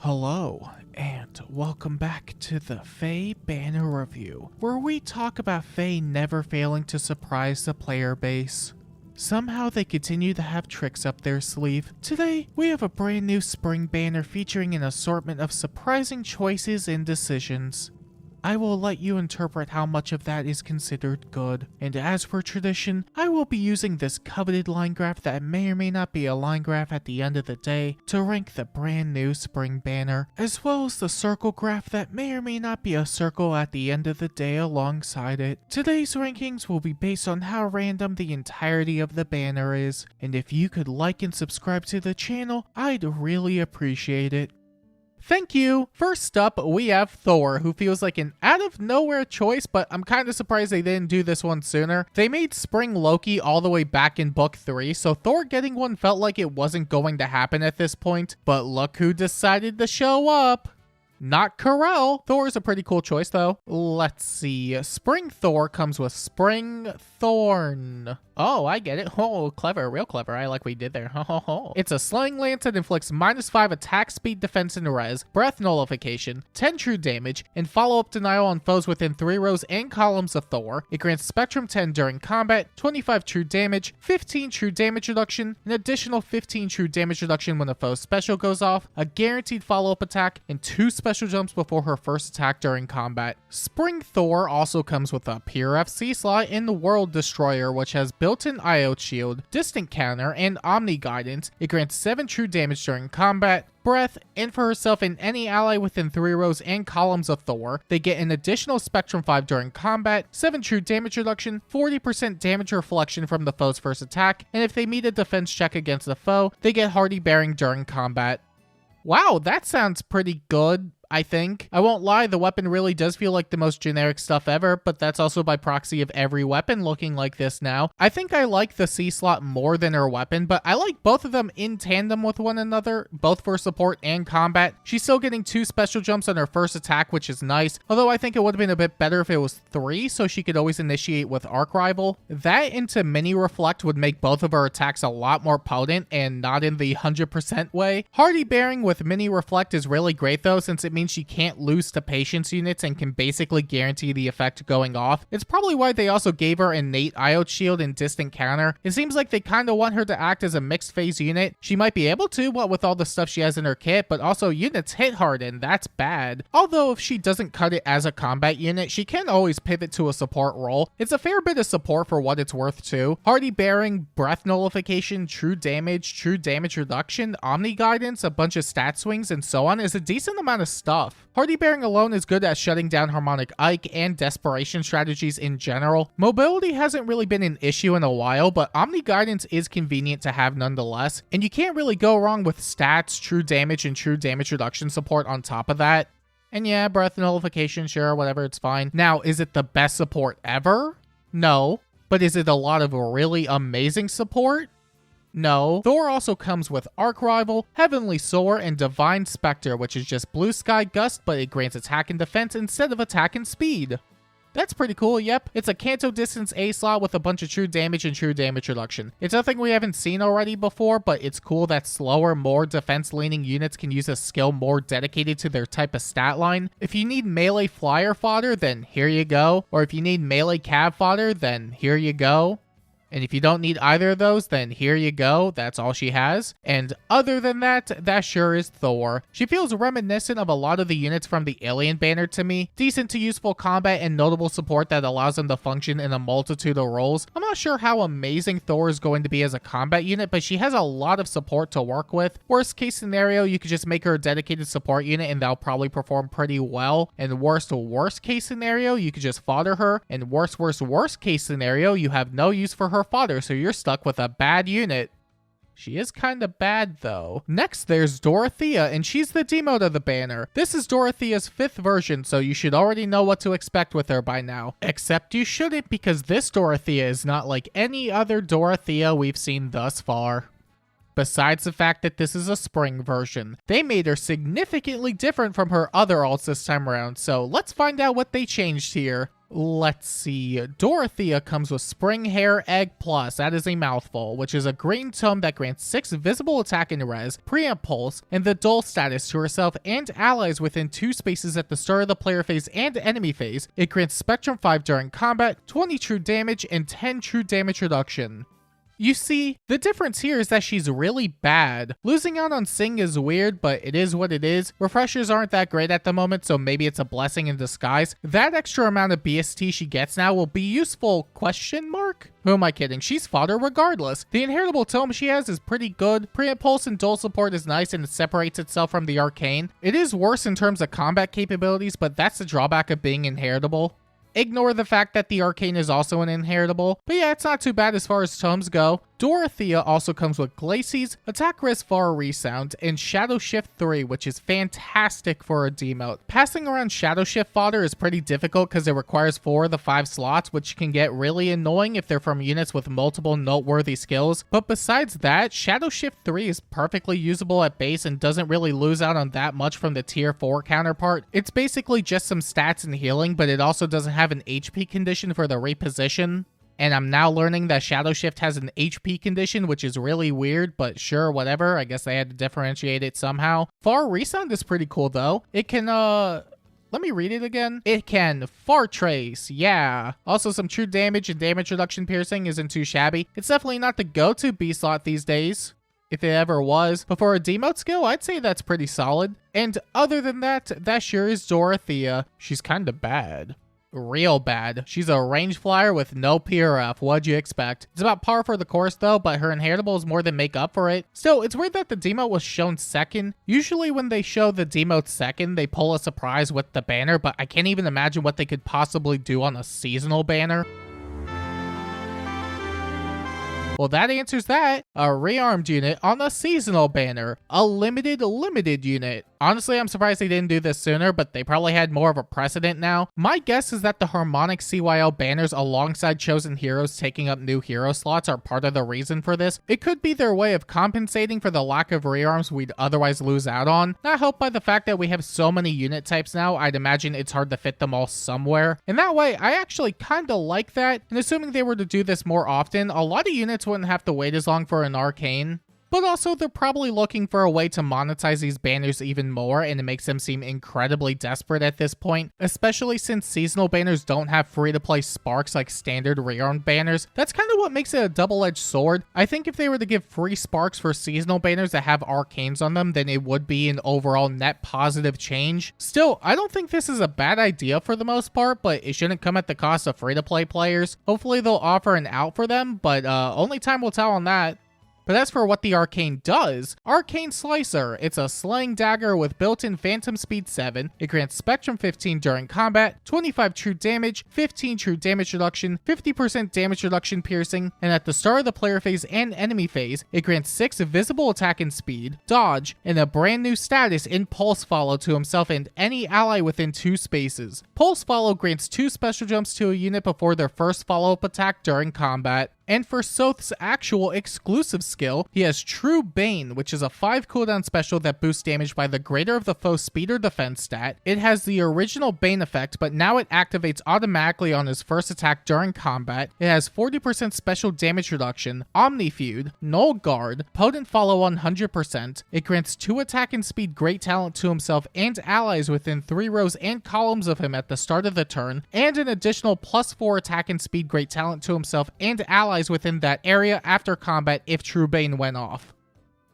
Hello, and welcome back to the Faye Banner Review, where we talk about Faye never failing to surprise the player base. Somehow they continue to have tricks up their sleeve. Today, we have a brand new spring banner featuring an assortment of surprising choices and decisions. I will let you interpret how much of that is considered good. And as for tradition, I will be using this coveted line graph that may or may not be a line graph at the end of the day to rank the brand new spring banner, as well as the circle graph that may or may not be a circle at the end of the day alongside it. Today's rankings will be based on how random the entirety of the banner is, and if you could like and subscribe to the channel, I'd really appreciate it. Thank you! First up, we have Thorr, who feels like an out-of-nowhere choice, but I'm kind of surprised they didn't do this one sooner. They made Spring Loki all the way back in Book 3, so Thorr getting one felt like it wasn't going to happen at this point. But look who decided to show up! Not Corel. Thorr is a pretty cool choice, though. Let's see. Spring Thorr comes with Spring Thorn. Oh, I get it. Oh, clever. Real clever. I like what you did there. It's a Slaying Lance that inflicts -5 attack speed, defense, and res, breath nullification, 10 true damage, and follow-up denial on foes within 3 rows and columns of Thorr. It grants Spectrum 10 during combat, 25 true damage, 15 true damage reduction, an additional 15 true damage reduction when a foe's special goes off, a guaranteed follow-up attack, and 2 special jumps before her first attack during combat. Spring Thorr also comes with a Pure FC slot in the World Destroyer, which has built-in IO shield, distant counter, and omni guidance. It grants 7 true damage during combat, breath, and for herself and any ally within 3 rows and columns of Thorr. They get an additional Spectrum 5 during combat, 7 true damage reduction, 40% damage reflection from the foe's first attack, and if they meet a defense check against the foe, they get Hardy Bearing during combat. Wow, that sounds pretty good, I think. I won't lie, the weapon really does feel like the most generic stuff ever, but that's also by proxy of every weapon looking like this now. I think I like the C slot more than her weapon, but I like both of them in tandem with one another, both for support and combat. She's still getting 2 special jumps on her first attack, which is nice, although I think it would have been a bit better if it was 3, so she could always initiate with Arc Rival. That into Mini Reflect would make both of her attacks a lot more potent, and not in the 100% way. Hardy Bearing with Mini Reflect is really great though, since it means she can't lose to patience units and can basically guarantee the effect going off. It's probably why they also gave her innate IO shield and distant counter. It seems like they kind of want her to act as a mixed phase unit. She might be able to, what with all the stuff she has in her kit, but also units hit hard and that's bad. Although if she doesn't cut it as a combat unit, she can always pivot to a support role. It's a fair bit of support for what it's worth too. Hardy Bearing, breath nullification, true damage reduction, omni guidance, a bunch of stat swings, and so on is a decent amount of stuff. Hardy Bearing alone is good at shutting down Harmonic Ike and desperation strategies in general. Mobility hasn't really been an issue in a while, but Omni Guidance is convenient to have nonetheless, and you can't really go wrong with stats, true damage, and true damage reduction support on top of that. And yeah, breath nullification, sure, whatever, it's fine. Now, is it the best support ever? No. But is it a lot of really amazing support? No. Thorr also comes with Arc Rival, Heavenly Soar, and Divine Spectre, which is just Blue Sky Gust, but it grants attack and defense instead of attack and speed. That's pretty cool, yep. It's a Canto Distance A slot with a bunch of true damage and true damage reduction. It's nothing we haven't seen already before, but it's cool that slower, more defense-leaning units can use a skill more dedicated to their type of stat line. If you need melee flyer fodder, then here you go. Or if you need melee cav fodder, then here you go. And if you don't need either of those, then here you go. That's all she has. And other than that, that sure is Thorr. She feels reminiscent of a lot of the units from the Alien banner to me. Decent to useful combat and notable support that allows them to function in a multitude of roles. I'm not sure how amazing Thorr is going to be as a combat unit, but she has a lot of support to work with. Worst case scenario, you could just make her a dedicated support unit and that'll probably perform pretty well. And worst case scenario, you could just fodder her. And worst case scenario, you have no use for her fodder, so you're stuck with a bad unit. She is kinda bad though. Next there's Dorothea, and she's the demote of the banner. This is Dorothea's 5th version, so you should already know what to expect with her by now. Except you shouldn't, because this Dorothea is not like any other Dorothea we've seen thus far. Besides the fact that this is a spring version, they made her significantly different from her other alts this time around, so let's find out what they changed here. Let's see. Dorothea comes with Spring Hair Egg Plus. That is a mouthful, which is a green tome that grants 6 visible attack and res, preamp pulse, and the dull status to herself and allies within 2 spaces at the start of the player phase and enemy phase. It grants Spectrum 5 during combat, 20 true damage, and 10 true damage reduction. You see, the difference here is that she's really bad. Losing out on Sing is weird, but it is what it is. Refreshers aren't that great at the moment, so maybe it's a blessing in disguise. That extra amount of BST she gets now will be useful, question mark? Who am I kidding? She's fodder regardless. The inheritable tome she has is pretty good. Pre-impulse and dual support is nice and it separates itself from the arcane. It is worse in terms of combat capabilities, but that's the drawback of being inheritable. Ignore the fact that the arcane is also an inheritable, but yeah, it's not too bad as far as tomes go. Dorothea also comes with Glacies, Attack Res Far Resound, and Shadow Shift 3, which is fantastic for a demote. Passing around Shadow Shift fodder is pretty difficult because it requires 4 of the 5 slots, which can get really annoying if they're from units with multiple noteworthy skills. But besides that, Shadow Shift 3 is perfectly usable at base and doesn't really lose out on that much from the tier 4 counterpart. It's basically just some stats and healing, but it also doesn't have an HP condition for the reposition. And I'm now learning that Shadow Shift has an HP condition, which is really weird, but sure, whatever. I guess they had to differentiate it somehow. Far Resound is pretty cool, though. It can, let me read it again. It can Far Trace, yeah. Also, some true damage and damage reduction piercing isn't too shabby. It's definitely not the go-to B slot these days, if it ever was. But for a demote skill, I'd say that's pretty solid. And other than that, that sure is Dorothea. She's kinda bad. Real bad. She's a range flyer with no PRF. What'd you expect? It's about par for the course though, but her inheritables more than make up for it. Still, it's weird that the demote was shown second. Usually when they show the demote second, they pull a surprise with the banner, but I can't even imagine what they could possibly do on a seasonal banner. Well, that answers that. A rearmed unit on a seasonal banner. A limited unit. Honestly, I'm surprised they didn't do this sooner, but they probably had more of a precedent now. My guess is that the Harmonic CYL banners alongside chosen heroes taking up new hero slots are part of the reason for this. It could be their way of compensating for the lack of rearms we'd otherwise lose out on. Not helped by the fact that we have so many unit types now, I'd imagine it's hard to fit them all somewhere. In that way, I actually kinda like that, and assuming they were to do this more often, a lot of units wouldn't have to wait as long for an arcane. But also, they're probably looking for a way to monetize these banners even more, and it makes them seem incredibly desperate at this point, especially since seasonal banners don't have free-to-play sparks like standard rearmed banners. That's kind of what makes it a double-edged sword. I think if they were to give free sparks for seasonal banners that have arcanes on them, then it would be an overall net positive change. Still, I don't think this is a bad idea for the most part, but it shouldn't come at the cost of free-to-play players. Hopefully they'll offer an out for them, but only time will tell on that. But as for what the arcane does, Arcane Slicer. It's a slaying dagger with built-in phantom speed 7. It grants Spectrum 15 during combat, 25 true damage, 15 true damage reduction, 50% damage reduction piercing, and at the start of the player phase and enemy phase, it grants 6 visible attack and speed, dodge, and a brand new status in Pulse Follow to himself and any ally within 2 spaces. Pulse Follow grants 2 special jumps to a unit before their first follow-up attack during combat. And for Sothe's actual exclusive skill, he has True Bane, which is a 5 cooldown special that boosts damage by the greater of the foe's speed or defense stat. It has the original Bane effect, but now it activates automatically on his first attack during combat. It has 40% special damage reduction, Omnifeud, Null Guard, Potent Follow 100%. It grants 2 attack and speed great talent to himself and allies within 3 rows and columns of him at the start of the turn, and an additional +4 attack and speed great talent to himself and allies within that area after combat if True Bane went off.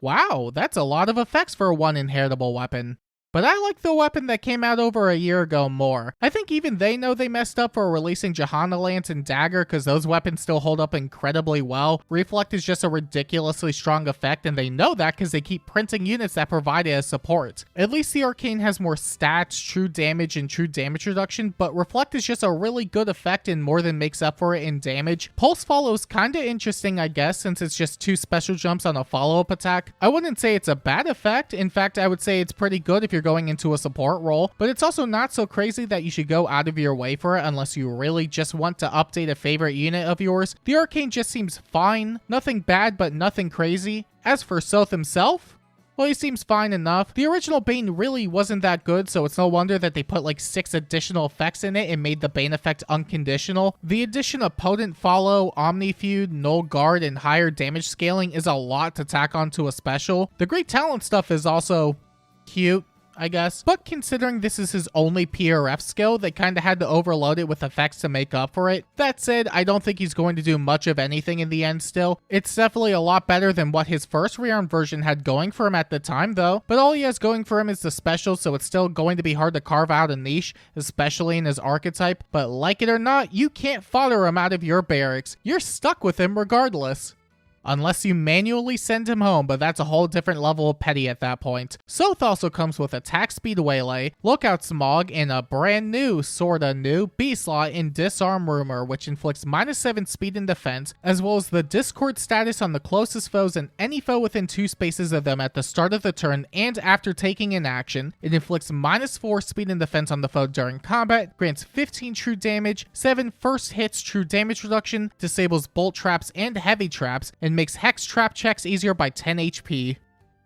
Wow, that's a lot of effects for one inheritable weapon. But I like the weapon that came out over a year ago more. I think even they know they messed up for releasing Johanna Lance and Dagger because those weapons still hold up incredibly well. Reflect is just a ridiculously strong effect, and they know that because they keep printing units that provide it as support. At least the Arcane has more stats, true damage, and true damage reduction, but Reflect is just a really good effect and more than makes up for it in damage. Pulse Follow is kinda interesting, I guess, since it's just 2 special jumps on a follow-up attack. I wouldn't say it's a bad effect. In fact, I would say it's pretty good if you're going into a support role, but it's also not so crazy that you should go out of your way for it unless you really just want to update a favorite unit of yours. The Arcane just seems fine. Nothing bad, but nothing crazy. As for Sothe himself, Well, he seems fine enough. The original Bane really wasn't that good, so it's no wonder that they put like 6 additional effects in it and made the Bane effect unconditional. The addition of Potent Follow, Omnifeud, Null Guard, and higher damage scaling is a lot to tack onto a special. The Great Talent stuff is also cute, I guess. But considering this is his only PRF skill, they kind of had to overload it with effects to make up for it. That said, I don't think he's going to do much of anything in the end still. It's definitely a lot better than what his first Rearmed version had going for him at the time though. But all he has going for him is the special, so it's still going to be hard to carve out a niche, especially in his archetype. But like it or not, you can't fodder him out of your barracks. You're stuck with him regardless. Unless you manually send him home, but that's a whole different level of petty at that point. Sothe also comes with attack speed waylay, lookout smog, and a brand new, sorta new, B-slot in disarm rumor, which inflicts -7 speed and defense, as well as the discord status on the closest foes and any foe within 2 spaces of them at the start of the turn and after taking an action. It inflicts -4 speed and defense on the foe during combat, grants 15 true damage, 7 first hits true damage reduction, disables bolt traps and heavy traps, and makes hex trap checks easier by 10 HP.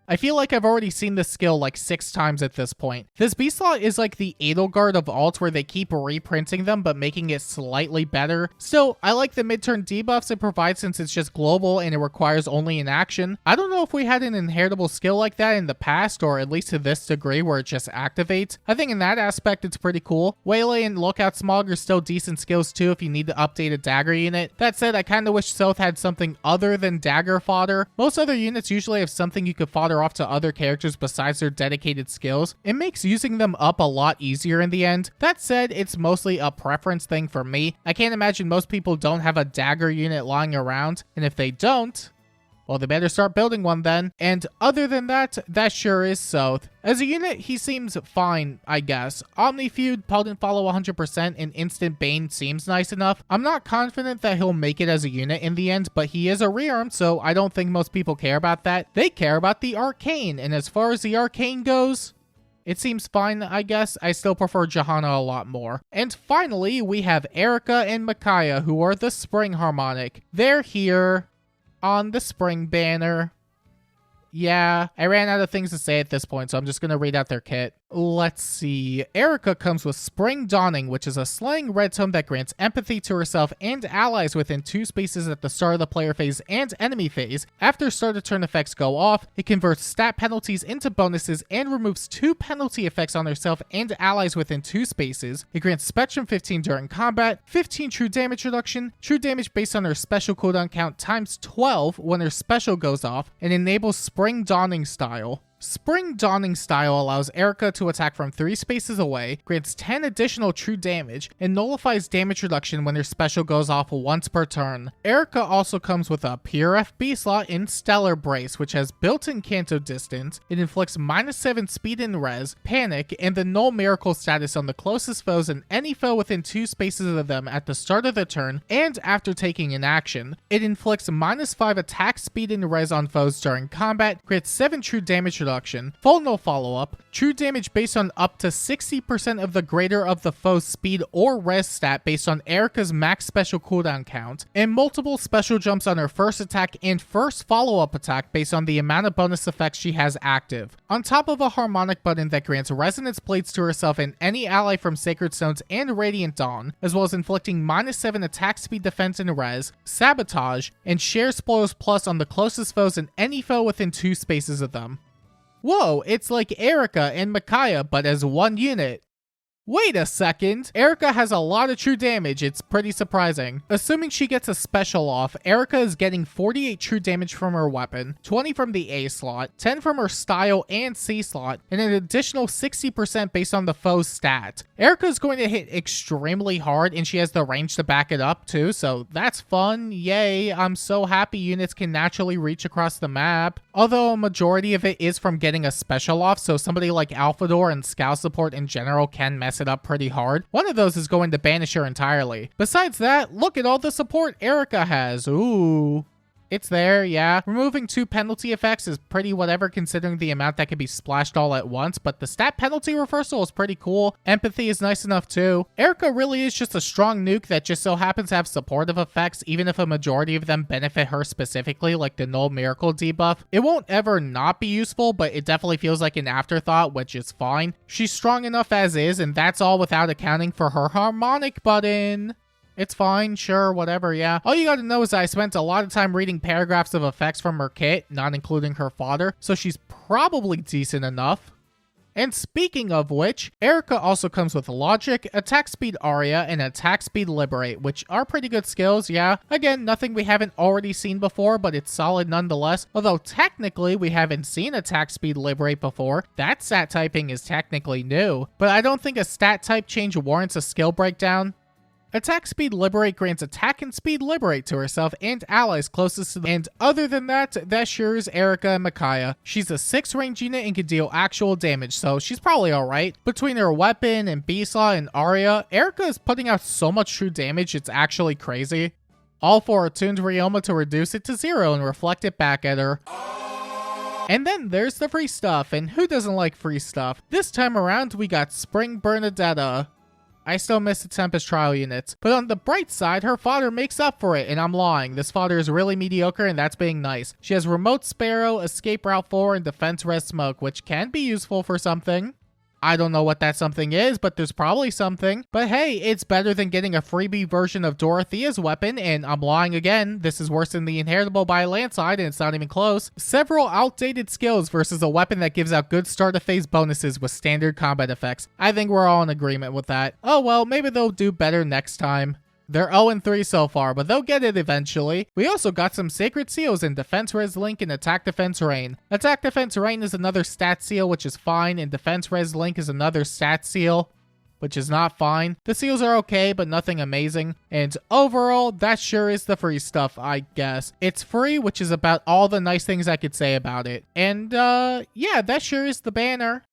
I feel like I've already seen this skill like 6 times at this point. This B-slot is like the Edelgard of alts where they keep reprinting them but making it slightly better. Still, I like the mid-turn debuffs it provides since it's just global and it requires only an action. I don't know if we had an inheritable skill like that in the past, or at least to this degree where it just activates. I think in that aspect it's pretty cool. Waylay and Lookout Smog are still decent skills too if you need to update a dagger unit. That said, I kinda wish Sothe had something other than dagger fodder. Most other units usually have something you could fodder off to other characters besides their dedicated skills. It makes using them up a lot easier in the end. That said, it's mostly a preference thing for me. I can't imagine most people don't have a dagger unit lying around, and if they don't, well, they better start building one then. And other than that, that sure is Sothe. As a unit, he seems fine, I guess. Omnifeud, Potent Follow 100%, and Instant Bane seems nice enough. I'm not confident that he'll make it as a unit in the end, but he is a Rearmed, so I don't think most people care about that. They care about the Arcane, and as far as the Arcane goes, it seems fine, I guess. I still prefer Johanna a lot more. And finally, we have Eirika and Micaiah, who are the Spring Harmonic. They're here on the spring banner. Yeah, I ran out of things to say at this point, so I'm just gonna read out their kit. Let's see. Eirika comes with Spring Dawning, which is a slaying red tome that grants empathy to herself and allies within 2 spaces at the start of the player phase and enemy phase. After start of turn effects go off, it converts stat penalties into bonuses and removes 2 penalty effects on herself and allies within 2 spaces. It grants Spectrum 15 during combat, 15 true damage reduction, true damage based on her special cooldown count times 12 when her special goes off, and enables Spring Dawning style. Spring Dawning style allows Eirika to attack from 3 spaces away, grants 10 additional true damage, and nullifies damage reduction when her special goes off once per turn. Eirika also comes with a PRF B-slot in Stellar Brace, which has built-in Canto Distance. It inflicts -7 speed and res, panic, and the Null Miracle status on the closest foes and any foe within 2 spaces of them at the start of the turn and after taking an action. It inflicts -5 attack speed and res on foes during combat, grants 7 true damage reduction, full no follow-up, true damage based on up to 60% of the greater of the foe's speed or res stat based on Eirika's max special cooldown count, and multiple special jumps on her first attack and first follow-up attack based on the amount of bonus effects she has active. On top of a Harmonic button that grants Resonance Blades to herself and any ally from Sacred Stones and Radiant Dawn, as well as inflicting -7 attack speed, defense, and res, Sabotage, and Share Spoils Plus on the closest foes and any foe within 2 spaces of them. Whoa, it's like Eirika and Micaiah, but as one unit. Wait a second, Eirika has a lot of true damage, it's pretty surprising. Assuming she gets a special off, Eirika is getting 48 true damage from her weapon, 20 from the A slot, 10 from her style and C slot, and an additional 60% based on the foe's stat. Eirika is going to hit extremely hard and she has the range to back it up too, so that's fun, yay. I'm so happy units can naturally reach across the map. Although a majority of it is from getting a special off, so somebody like Alphador and Scout support in general can mess it up pretty hard. One of those is going to banish her entirely. Besides that, look at all the support Eirika has. Ooh. It's there, yeah. Removing 2 penalty effects is pretty whatever considering the amount that can be splashed all at once, but the stat penalty reversal is pretty cool. Empathy is nice enough too. Eirika really is just a strong nuke that just so happens to have supportive effects, even if a majority of them benefit her specifically, like the Null Miracle debuff. It won't ever not be useful, but it definitely feels like an afterthought, which is fine. She's strong enough as is, and that's all without accounting for her Harmonic button. It's fine, sure, whatever, yeah. All you gotta know is I spent a lot of time reading paragraphs of effects from her kit, not including her fodder, so she's probably decent enough. And speaking of which, Eirika also comes with Logic, Attack Speed Aria, and Attack Speed Liberate, which are pretty good skills, yeah. Again, nothing we haven't already seen before, but it's solid nonetheless. Although technically, we haven't seen Attack Speed Liberate before. That stat typing is technically new, but I don't think a stat type change warrants a skill breakdown. Attack Speed Liberate grants attack and speed liberate to herself and allies closest to them. And other than that, that sure is Eirika and Micaiah. She's a 6 range unit and can deal actual damage, so she's probably alright. Between her weapon and Beastlaw and Aria, Eirika is putting out so much true damage, it's actually crazy. All for attuned Ryoma to reduce it to 0 and reflect it back at her. And then there's the free stuff, and who doesn't like free stuff? This time around, we got Spring Bernadetta. I still miss the Tempest Trial units, but on the bright side, her fodder makes up for it, and I'm lying. This fodder is really mediocre, and that's being nice. She has Remote Sparrow, Escape Route 4, and Defense Res Smoke, which can be useful for something. I don't know what that something is, but there's probably something. But hey, it's better than getting a freebie version of Dorothea's weapon, and I'm lying again. This is worse than the Inheritable by Landside, and it's not even close. Several outdated skills versus a weapon that gives out good start of phase bonuses with standard combat effects. I think we're all in agreement with that. Oh well, maybe they'll do better next time. They're 0-3 so far, but they'll get it eventually. We also got some Sacred Seals in Defense Res Link and Attack Defense Rain. Attack Defense Rain is another stat seal, which is fine, and Defense Res Link is another stat seal, which is not fine. The seals are okay, but nothing amazing. And overall, that sure is the free stuff, I guess. It's free, which is about all the nice things I could say about it. And yeah, that sure is the banner.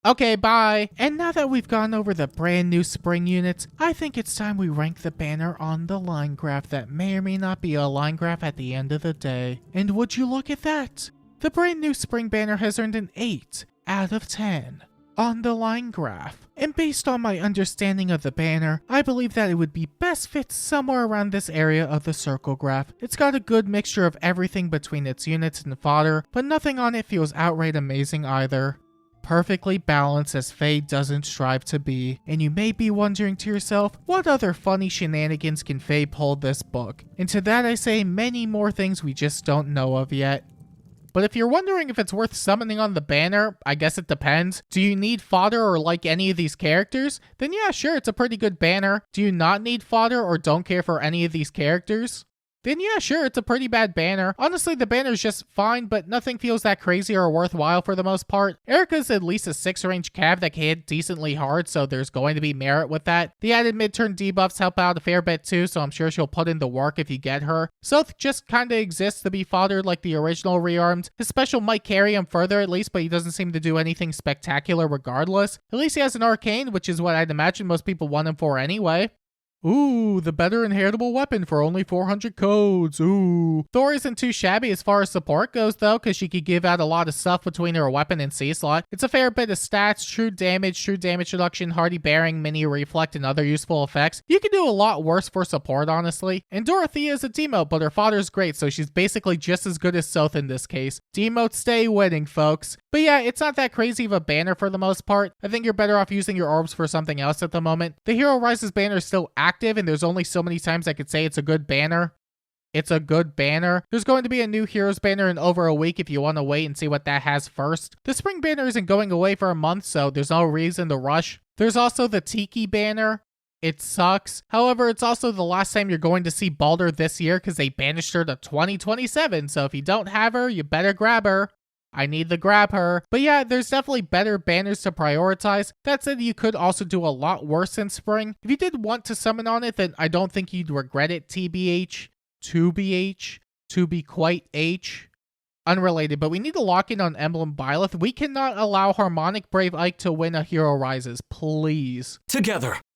Okay, bye. And now that we've gone over the brand new spring units, I think it's time we rank the banner on the line graph that may or may not be a line graph at the end of the day. And would you look at that? The brand new spring banner has earned an 8 out of 10 on the line graph. And based on my understanding of the banner, I believe that it would be best fit somewhere around this area of the circle graph. It's got a good mixture of everything between its units and fodder, but nothing on it feels outright amazing either. Perfectly balanced as Faye doesn't strive to be. And you may be wondering to yourself, what other funny shenanigans can Faye pull this book? And to that I say many more things we just don't know of yet. But if you're wondering if it's worth summoning on the banner, I guess it depends. Do you need fodder or like any of these characters? Then yeah, sure, it's a pretty good banner. Do you not need fodder or don't care for any of these characters? Then yeah, sure, it's a pretty bad banner. Honestly, the banner's just fine, but nothing feels that crazy or worthwhile for the most part. Eirika's at least a 6-range cav that can hit decently hard, so there's going to be merit with that. The added mid-turn debuffs help out a fair bit too, so I'm sure she'll put in the work if you get her. Sothe just kinda exists to be foddered like the original Rearmed. His special might carry him further at least, but he doesn't seem to do anything spectacular regardless. At least he has an arcane, which is what I'd imagine most people want him for anyway. Ooh, the better inheritable weapon for only 400 codes. Ooh. Thorr isn't too shabby as far as support goes though, because she could give out a lot of stuff between her weapon and C-slot. It's a fair bit of stats, true damage reduction, hardy bearing, mini reflect, and other useful effects. You could do a lot worse for support, honestly. And Dorothea is a demote, but her fodder's great, so she's basically just as good as Sothe in this case. Demotes stay winning, folks. But yeah, it's not that crazy of a banner for the most part. I think you're better off using your orbs for something else at the moment. The Hero Rises banner is still active, and there's only so many times I could say it's a good banner. It's a good banner. There's going to be a new Heroes banner in over a week if you want to wait and see what that has first. The Spring banner isn't going away for a month, so there's no reason to rush. There's also the Tiki banner. It sucks. However, it's also the last time you're going to see Baldur this year because they banished her to 2027, so if you don't have her, you better grab her. I need to grab her. But yeah, there's definitely better banners to prioritize. That said, you could also do a lot worse in Spring. If you did want to summon on it, then I don't think you'd regret it, TBH. 2BH. To be quite H. Unrelated, but we need to lock in on Emblem Byleth. We cannot allow Harmonic Brave Ike to win a Hero Rises, please. Together.